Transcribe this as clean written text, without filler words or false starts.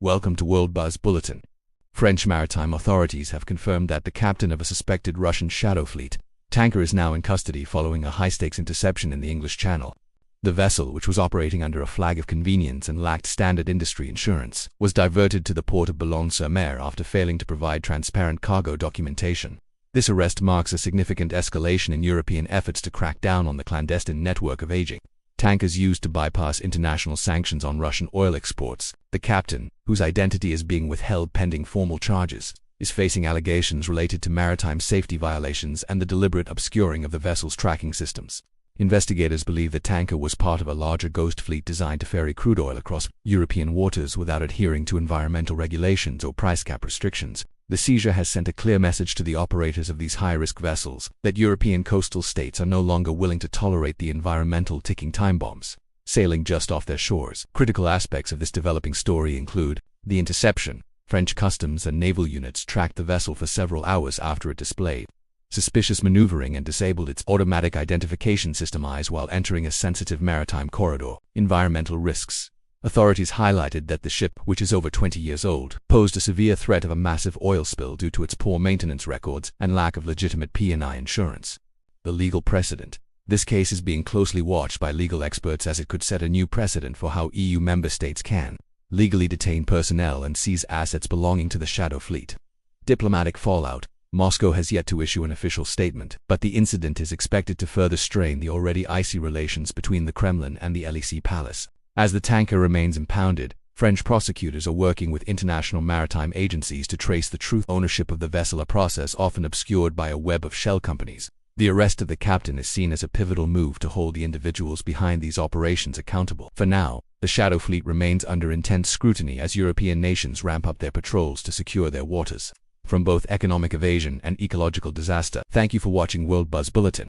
Welcome to World Buzz Bulletin. French maritime authorities have confirmed that the captain of a suspected Russian shadowfleet tanker is now in custody following a high-stakes interception in the English Channel. The vessel, which was operating under a flag of convenience and lacked standard industry insurance, was diverted to the port of Boulogne-sur-Mer after failing to provide transparent cargo documentation. This arrest marks a significant escalation in European efforts to crack down on the clandestine network of aging tankers used to bypass international sanctions on Russian oil exports. The captain, whose identity is being withheld pending formal charges, is facing allegations related to maritime safety violations and the deliberate obscuring of the vessel's tracking systems. Investigators believe the tanker was part of a larger ghost fleet designed to ferry crude oil across European waters without adhering to environmental regulations or price cap restrictions. The seizure has sent a clear message to the operators of these high-risk vessels that European coastal states are no longer willing to tolerate the environmental ticking time bombs sailing just off their shores. Critical aspects of this developing story include the interception. French customs and naval units tracked the vessel for several hours after it displayed suspicious maneuvering and disabled its automatic identification system eyes while entering a sensitive maritime corridor. Environmental risks. Authorities highlighted that the ship, which is over 20 years old, posed a severe threat of a massive oil spill due to its poor maintenance records and lack of legitimate P&I insurance. The legal precedent. This case is being closely watched by legal experts as it could set a new precedent for how EU member states can legally detain personnel and seize assets belonging to the shadow fleet. Diplomatic fallout. Moscow has yet to issue an official statement, but the incident is expected to further strain the already icy relations between the Kremlin and the Élysée Palace. As the tanker remains impounded, French prosecutors are working with international maritime agencies to trace the true ownership of the vessel, a process often obscured by a web of shell companies. The arrest of the captain is seen as a pivotal move to hold the individuals behind these operations accountable. For now, the shadow fleet remains under intense scrutiny as European nations ramp up their patrols to secure their waters from both economic evasion and ecological disaster. Thank you for watching World Buzz Bulletin.